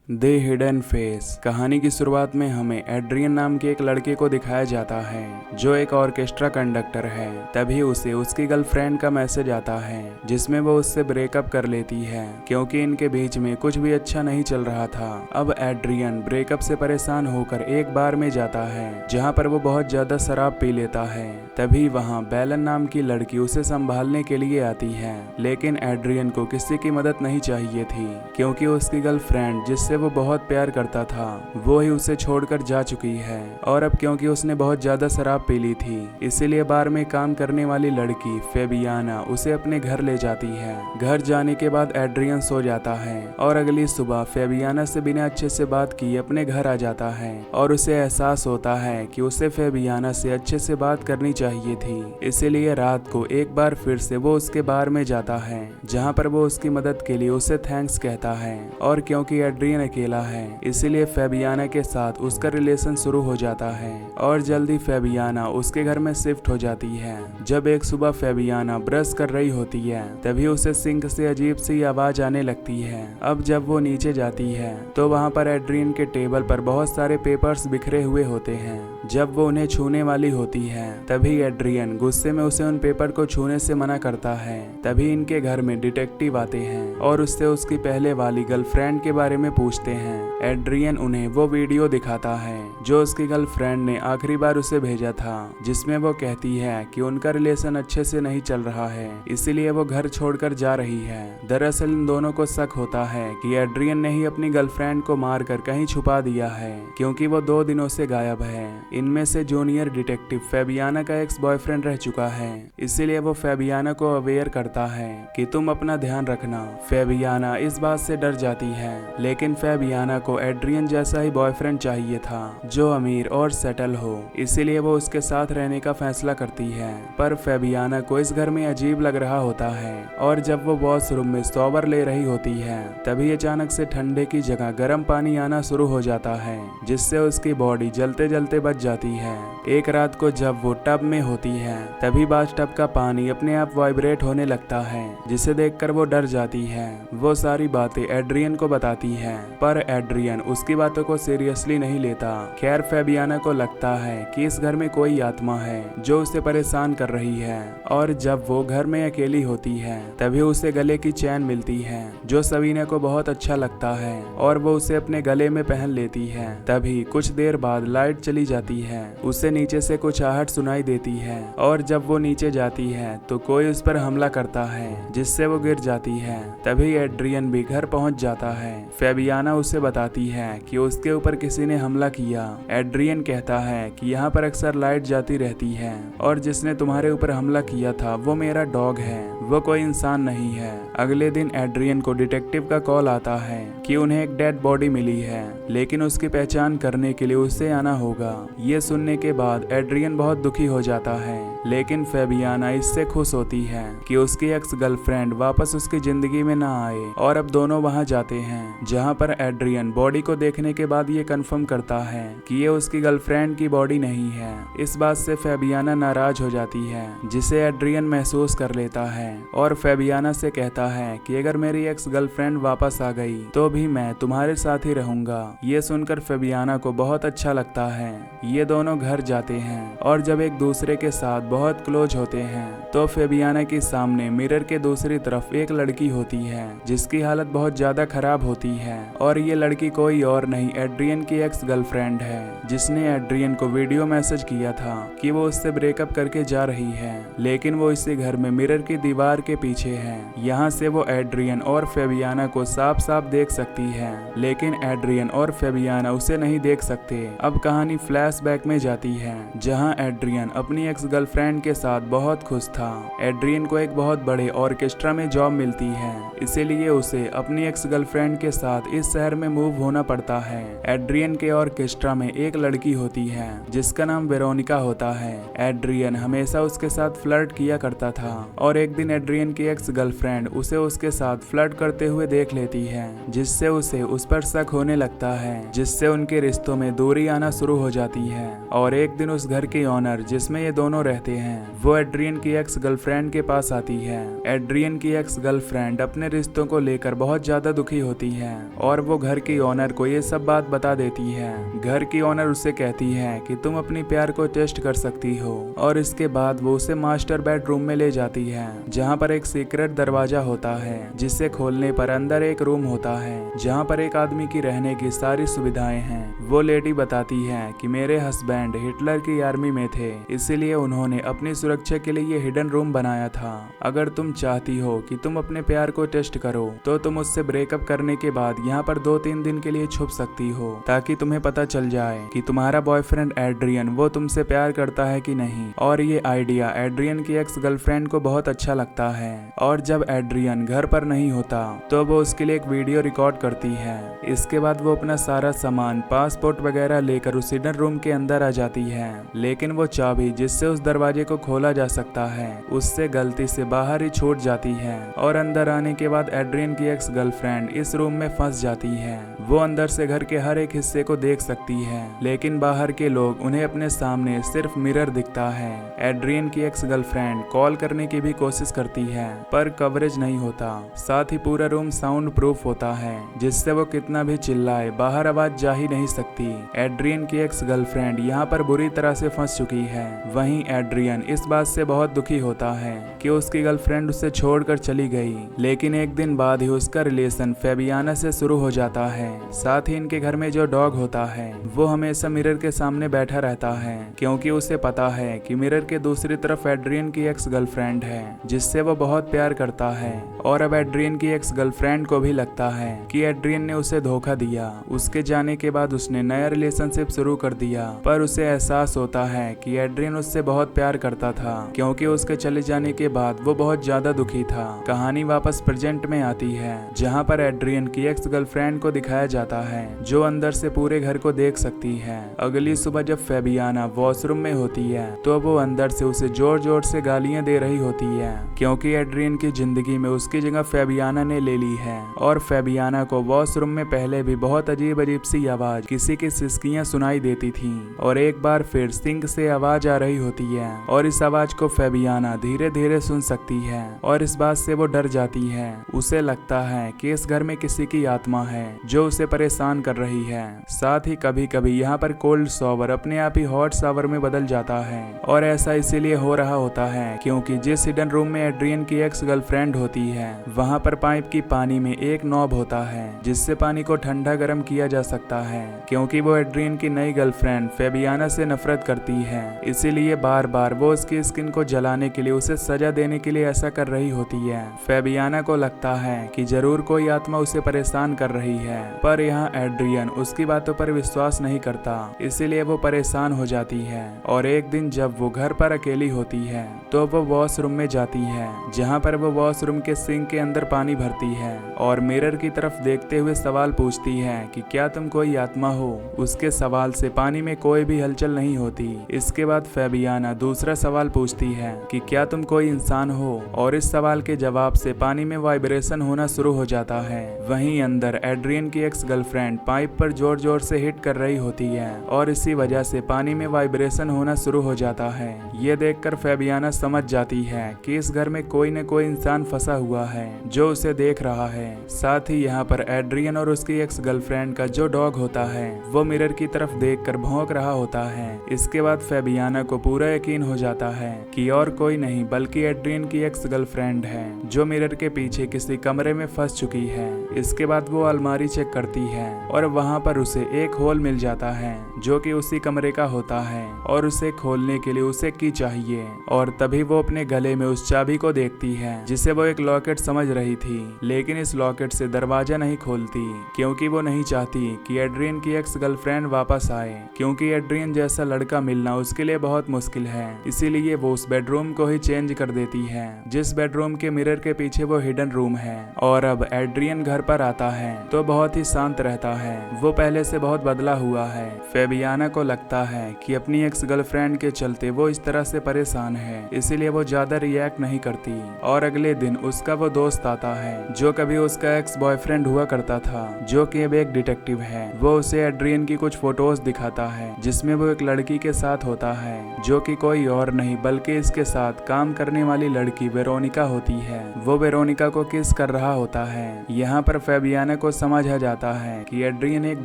The hidden face. कहानी की शुरुआत में हमें एड्रियन नाम के एक लड़के को दिखाया जाता है जो एक ऑर्केस्ट्रा कंडक्टर है। तभी उसे उसकी गर्लफ्रेंड का मैसेज आता है जिसमें वो उससे ब्रेकअप कर लेती है क्योंकि इनके बीच में कुछ भी अच्छा नहीं चल रहा था। अब एड्रियन ब्रेकअप से परेशान होकर एक बार में जाता है जहाँ पर वो बहुत ज्यादा शराब पी लेता है। तभी वहाँ बेलन नाम की लड़की उसे संभालने के लिए आती है, लेकिन एड्रियन को किसी की मदद नहीं चाहिए थी क्योंकि उसकी गर्लफ्रेंड जिससे वो बहुत प्यार करता था वो ही उसे छोड़कर जा चुकी है। और अब क्योंकि उसने बहुत ज्यादा शराब पी ली थी इसीलिए बार में काम करने वाली लड़की फेबियाना उसे अपने घर ले जाती है। घर जाने के बाद एड्रियन सो जाता है और अगली सुबह फेबियाना से बिना अच्छे से बात किए अपने घर आ जाता है और उसे एहसास होता है कि उसे फेबियाना से अच्छे से बात करनी चाहिए थी। इसीलिए रात को एक बार फिर से वो उसके बार में जाता है जहाँ पर वो उसकी मदद के लिए उसे थैंक्स कहता है। और क्योंकि एड्रियन अकेला है इसीलिए फेबियाना के साथ उसका रिलेशन शुरू हो जाता है और जल्दी फेबियाना उसके घर में शिफ्ट हो जाती है। जब एक सुबह फेबियाना ब्रश कर रही होती है तभी उसे सिंक से अजीब सी आवाज आने लगती है। अब जब वो नीचे जाती है तो वहाँ पर एड्रियन के टेबल पर बहुत सारे पेपर्स बिखरे हुए होते हैं। जब वो उन्हें छूने वाली होती है तभी एड्रियन गुस्से में उसे उन पेपर को छूने से मना करता है। तभी इनके घर में डिटेक्टिव आते हैं और उससे उसकी पहले वाली गर्लफ्रेंड के बारे में पूछते हैं। एड्रियन उन्हें वो वीडियो दिखाता है जो उसकी गर्लफ्रेंड ने आखिरी बार उसे भेजा था जिसमें वो कहती है कि उनका रिलेशन अच्छे से नहीं चल रहा है इसीलिए वो घर छोड़कर जा रही है। दरअसल इन दोनों को शक होता है कि एड्रियन ने ही अपनी गर्लफ्रेंड को मारकर कहीं छुपा दिया है क्योंकि वो 2 दिनों से गायब है। इनमें से जूनियर डिटेक्टिव फेबियाना का एक्स बॉयफ्रेंड रह चुका है इसीलिए वो फेबियाना को अवेयर करता है कि तुम अपना ध्यान रखना। फेबियाना इस बात से डर जाती है लेकिन फेबियाना को एड्रियन जैसा ही बॉयफ्रेंड चाहिए था जो अमीर और सेटल हो, इसीलिए वो उसके साथ रहने का फैसला करती है। पर फेबियाना को इस घर में अजीब लग रहा होता है और जब वो वॉशरूम में शॉवर ले रही होती है तभी अचानक से ठंडे की जगह गर्म पानी आना शुरू हो जाता है जिससे उसकी बॉडी जलते जलते बच जाती है। एक रात को जब वो टब में होती है तभी बाथटब का पानी अपने आप वाइब्रेट होने लगता है जिसे देखकर वो डर जाती है। वो सारी बातें एड्रियन को बताती है पर एड्रियन उसकी बातों को सीरियसली नहीं लेता। खैर फेबियाना को लगता है कि इस घर में कोई आत्मा है जो उसे परेशान कर रही है और जब वो घर में अकेली होती है तभी उसे गले की चैन मिलती है जो सवीना को बहुत अच्छा लगता है और वो उसे अपने गले में पहन लेती है। तभी कुछ देर बाद लाइट चली जाती है, उसे नीचे से कुछ आहट सुनाई देती है और जब वो नीचे जाती है तो कोई उस पर हमला करता है जिससे वो गिर जाती है। तभी एड्रियन भी घर पहुंच जाता है। फेबियाना उसे बताती है कि उसके ऊपर किसी ने हमला किया। एड्रियन कहता है कि यहाँ पर अक्सर लाइट जाती रहती है और जिसने तुम्हारे ऊपर हमला किया था वो मेरा डॉग है, वो कोई इंसान नहीं है। अगले दिन एड्रियन को डिटेक्टिव का कॉल आता है कि उन्हें एक डेड बॉडी मिली है लेकिन उसकी पहचान करने के लिए उसे आना होगा। ये सुनने के बाद एड्रियन बहुत दुखी हो जाता है लेकिन फेबियाना इससे खुश होती है कि उसकी एक्स गर्लफ्रेंड वापस उसकी जिंदगी में ना आए और अब दोनों वहां जाते हैं जहां पर एड्रियन बॉडी को देखने के बाद ये कंफर्म करता है कि ये उसकी गर्लफ्रेंड की बॉडी नहीं है। इस बात से फेबियाना नाराज हो जाती है जिसे एड्रियन महसूस कर लेता है और फेबियाना से कहता है कि अगर मेरी एक्स गर्लफ्रेंड वापस आ गई तो भी मैं तुम्हारे साथ ही रहूंगा। ये सुनकर फेबियाना को बहुत अच्छा लगता है। ये दोनों घर जाते हैं और जब एक दूसरे के साथ बहुत क्लोज होते हैं तो फेबियाना के सामने मिरर के दूसरी तरफ एक लड़की होती है जिसकी हालत बहुत ज्यादा खराब होती है और ये लड़की कोई और नहीं एड्रियन की एक्स गर्लफ्रेंड है जिसने एड्रियन को वीडियो मैसेज किया था कि वो उससे ब्रेकअप करके जा रही है लेकिन वो इसी घर में मिरर की दीवार के पीछे है। यहाँ से वो एड्रियन और फेबियाना को साफ साफ देख सकती है लेकिन एड्रियन और फेबियाना उसे नहीं देख सकते। अब कहानी फ्लैशबैक में जाती है जहाँ एड्रियन अपनी एक्स गर्लफ्रेंड के साथ बहुत खुश था। एड्रियन को एक बहुत बड़े ऑर्केस्ट्रा में जॉब मिलती है इसीलिए उसे अपनी एक्स गर्लफ्रेंड के साथ इस शहर में मूव होना पड़ता है। एड्रियन के ऑर्केस्ट्रा में एक लड़की होती है जिसका नाम वेरोनिका होता है। एड्रियन हमेशा उसके साथ फ्लर्ट किया करता था और एक दिन एड्रियन की एक्स गर्लफ्रेंड उसे उसके साथ फ्लर्ट करते हुए देख लेती है जिससे उसे उस पर शक होने लगता है जिससे उनके रिश्तों में दूरी आना शुरू हो जाती है। और एक दिन उस घर की ऑनर जिसमें ये दोनों रहते हैं वो एड्रियन की एक्स गर्लफ्रेंड के पास आती है। एड्रियन की एक्स गर्लफ्रेंड अपने रिश्तों को लेकर बहुत ज्यादा दुखी होती है और वो घर की ऑनर को ये सब बात बता देती है। घर की ऑनर उससे कहती है कि तुम अपनी प्यार को टेस्ट कर सकती हो और इसके बाद वो उसे मास्टर बेडरूम में ले जाती है जहाँ पर एक सीक्रेट दरवाजा होता है जिसे खोलने पर अंदर एक रूम होता है जहाँ पर एक आदमी की रहने की सारी सुविधाएं हैं। वो लेडी बताती है कि मेरे हस्बैंड हिटलर की आर्मी में थे, इसीलिए उन्होंने अपनी सुरक्षा के लिए ये हिडन रूम बनाया था। अगर तुम चाहती हो कि तुम अपने प्यार को टेस्ट करो तो तुम उससे ब्रेकअप करने के बाद यहाँ पर 2-3 दिन के लिए छुप सकती हो ताकि तुम्हें पता चल जाए कि तुम्हारा बॉयफ्रेंड एड्रियन वो तुमसे प्यार करता है कि नहीं। और ये आइडिया एड्रियन की एक्स गर्लफ्रेंड को बहुत अच्छा लगता है और जब एड्रियन घर पर नहीं होता तो वो उसके लिए एक वीडियो रिकॉर्ड करती है। इसके बाद वो अपना सारा सामान पासपोर्ट वगैरह लेकर उस हिडन रूम के अंदर आ जाती है, लेकिन वो चाबी जिससे उस दरवाजे को खोला जा सकता है उससे गलती से बाहर ही छूट जाती है और अंदर आने के बाद एड्रियन की एक्स गर्लफ्रेंड इस रूम में फंस जाती है। वो अंदर से घर के हर एक हिस्से को देख सकती है लेकिन बाहर के लोग उन्हें अपने सामने सिर्फ मिरर दिखता है। एड्रियन की एक्स गर्लफ्रेंड कॉल करने की भी कोशिश करती है पर कवरेज नहीं होता। साथ ही पूरा रूम साउंड प्रूफ होता है जिससे वो कितना भी चिल्लाए बाहर आवाज जा ही नहीं सकती। एड्रियन की एक्स गर्लफ्रेंड यहाँ पर बुरी तरह से फंस चुकी है। वहीं एड्रियन इस बात से बहुत दुखी होता है कि उसकी गर्लफ्रेंड उसे छोड़कर चली गई, लेकिन एक दिन बाद ही उसका रिलेशन फेबियाना से शुरू हो जाता है। साथ ही इनके घर में जो डॉग होता है वो हमेशा मिरर के सामने बैठा रहता है क्योंकि उसे पता है कि मिरर के दूसरी तरफ एड्रियन की एक्स गर्लफ्रेंड है जिससे वो बहुत प्यार करता है। और अब एड्रियन की एक्स गर्लफ्रेंड को भी लगता है कि एड्रियन ने उसे धोखा दिया। उसके जाने के बाद उसने नया रिलेशनशिप शुरू कर दिया पर उसे एहसास होता है कि एड्रियन उससे बहुत प्यार करता था क्योंकि उसके चले जाने के बाद वो बहुत ज्यादा दुखी था। कहानी वापस प्रेजेंट में आती है जहाँ पर एड्रियन की एक्स गर्लफ्रेंड को दिखाया जाता है जो अंदर से पूरे घर को देख सकती है। अगली सुबह जब फेबियाना वॉशरूम में होती है तो वो अंदर से उसे जोर जोर से गालियां दे रही होती है क्योंकि एड्रियन की जिंदगी में उसकी जगह फेबियाना ने ले ली है। और फेबियाना को वॉशरूम में पहले भी बहुत अजीब अजीब सी आवाज किसी की सिसकियां सुनाई देती थी और एक बार फिर सिंक से आवाज आ रही होती है और इस आवाज को फेबियाना धीरे धीरे सुन सकती है और इस बात से वो डर जाती है। उसे लगता है कि इस घर में किसी की आत्मा है जो उसे परेशान कर रही है। साथ ही कभी कभी यहाँ पर कोल्ड शॉवर अपने आप ही हॉट शॉवर में बदल जाता है और ऐसा इसीलिए हो रहा होता है क्योंकि जिस हिडन रूम में एड्रियन की एक्स गर्लफ्रेंड होती है वहाँ पर पाइप की पानी में एक नॉब होता है जिससे पानी को ठंडा गर्म किया जा सकता है क्योंकि वो एड्रियन की नई गर्लफ्रेंड फेबियाना से नफरत करती है, इसीलिए बार बार वो उसकी स्किन को जलाने के लिए उसे सजा देने के लिए ऐसा कर रही होती है। फेबियाना को लगता है कि जरूर कोई आत्मा उसे परेशान कर रही है पर यहाँ एड्रियन उसकी बातों पर विश्वास नहीं करता, इसीलिए वो परेशान हो जाती है। और एक दिन जब वो घर पर अकेली होती है तो वो वॉशरूम में जाती है जहाँ पर वो वॉशरूम के सिंक के अंदर पानी भरती है और मिरर की तरफ देखते हुए सवाल पूछती है कि क्या तुम कोई आत्मा हो। उसके सवाल से पानी में कोई भी हलचल नहीं होती। इसके बाद फेबियाना दूसरा सवाल पूछती है कि क्या तुम कोई इंसान हो और इस सवाल के जवाब से पानी में वाइब्रेशन होना शुरू हो जाता है। वहीं अंदर एड्रियन की एक्स गर्लफ्रेंड पाइप पर जोर जोर से हिट कर रही होती है और इसी वजह से पानी में वाइब्रेशन होना शुरू हो जाता है। ये देखकर फेबियाना समझ जाती है कि इस घर में कोई न कोई इंसान फंसा हुआ है जो उसे देख रहा है। साथ ही यहाँ पर एड्रियन और उसकी एक्स गर्लफ्रेंड का जो डॉग होता है वो मिरर की तरफ देखकर भौंक रहा होता है। इसके बाद फेबियाना को पूरा यकीन हो जाता है कि और कोई नहीं बल्कि एड्रियन की एक्स गर्लफ्रेंड है जो मिरर के पीछे किसी कमरे में फंस चुकी है। इसके बाद वो अलमारी चेक करती है और वहाँ पर उसे एक होल मिल जाता है जो कि उसी कमरे का होता है और उसे खोलने के लिए उसे की चाहिए। और तभी वो अपने गले में उस चाबी को देखती है जिसे वो एक लॉकेट समझ रही थी, लेकिन इस लॉकेट से दरवाजा नहीं खोलती क्योंकि वो नहीं चाहती कि एड्रियन की एक्स गर्लफ्रेंड वापस आए, क्योंकि एड्रियन जैसा लड़का मिलना उसके लिए बहुत मुश्किल है। इसीलिए वो उस बेडरूम को ही चेंज कर देती है जिस बेडरूम के मिरर के पीछे वो हिडन रूम है। और अब एड्रियन घर पर आता है तो बहुत ही शांत रहता है। वो पहले से बहुत बदला हुआ है। फेबियाना को लगता है कि अपनी एक्स गर्लफ्रेंड के चलते वो इस तरह से परेशान है, इसीलिए वो ज्यादा रिएक्ट नहीं करती। और अगले दिन उसका वो दोस्त आता है जो कभी उसका एक्स बॉयफ्रेंड हुआ करता था, जो कि अब एक डिटेक्टिव है। वो उसे एड्रियन की कुछ फोटोज दिखाता है जिसमें वो एक लड़की के साथ होता है जो कि कोई और नहीं बल्कि इसके साथ काम करने वाली लड़की वेरोनिका होती है। वो वेरोनिका को किस कर रहा होता है। यहाँ पर फेबियाना को समझ आ जाता है कि एड्रियन एक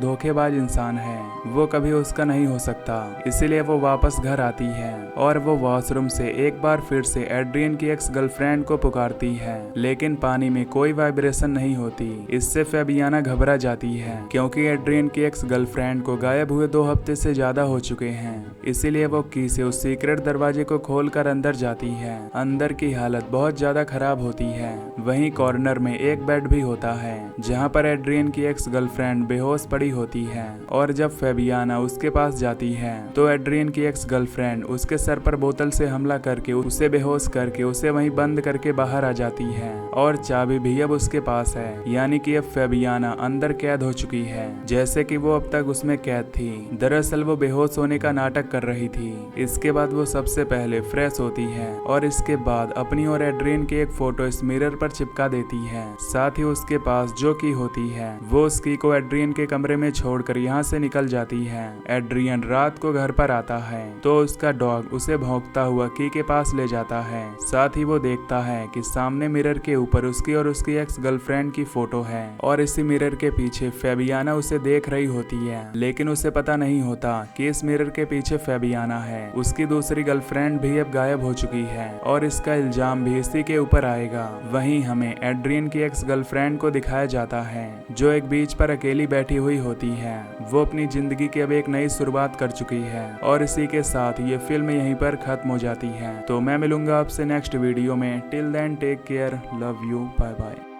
धोखेबाज इंसान है, वो कभी उसका नहीं हो सकता। इसीलिए वो वापस घर आती है और वो वॉशरूम से एक बार फिर से एड्रियन की एक्स गर्लफ्रेंड को पुकारती है, लेकिन पानी में कोई वाइब्रेशन नहीं होती। इससे फेबियाना घबरा जाती है क्योंकि एड्रियन की एक्स गर्लफ्रेंड को गायब हुए 2 हफ्ते से ज्यादा हो चुके हैं। इसीलिए वो की से उस सीक्रेट दरवाजे को खोलकर अंदर जाती है। अंदर की हालत बहुत ज्यादा खराब होती है। वहीं कॉर्नर में एक बेड भी होता है जहाँ पर एड्रियन की एक्स गर्लफ्रेंड बेहोश पड़ी होती है। और जब फेबियाना उसके पास जाती है तो एड्रियन की एक्स गर्लफ्रेंड उसके सर पर बोतल से हमला करके उसे बेहोश करके उसे वहीं बंद करके बाहर आ जाती है। और चाबी भी अब उसके पास है, यानी कि अब फेबियाना अंदर कैद हो चुकी है जैसे कि वो अब तक उसमें कैद थी। दरअसल वो बेहोश होने का नाटक कर रही थी। इसके बाद वो सबसे पहले फ्रेश होती है और इसके बाद अपनी और एड्रियन की एक फोटो इस मिरर पर चिपका देती है। साथ ही उसके पास जो की होती है वो उस की को एड्रियन के कमरे में छोड़कर यहाँ से निकल जाती है। एड्रियन रात को घर पर आता है तो उसका डॉग उसे भौंकता हुआ की के पास ले जाता है। साथ ही वो देखता है कि सामने मिरर के ऊपर उसकी और उसकी एक्स गर्लफ्रेंड की फोटो है और इसी मिरर के पीछे फेबियाना उसे देख रही होती है, लेकिन उसे पता नहीं होता कि इस मिरर के पीछे फेबियाना है। उसकी दूसरी गर्लफ्रेंड भी अब गायब हो चुकी है और इसका इल्जाम भी इसी के ऊपर आएगा। वहीं हमें एड्रियन की एक्स गर्लफ्रेंड को दिखाया जाता है जो एक बीच पर अकेली बैठी हुई होती है। वो अपनी जिंदगी की अब एक नई शुरुआत कर चुकी है और इसी के साथ ये फिल्म यहीं पर खत्म हो जाती है। तो मैं मिलूंगा आपसे नेक्स्ट वीडियो में। Till then take care, love you, bye bye.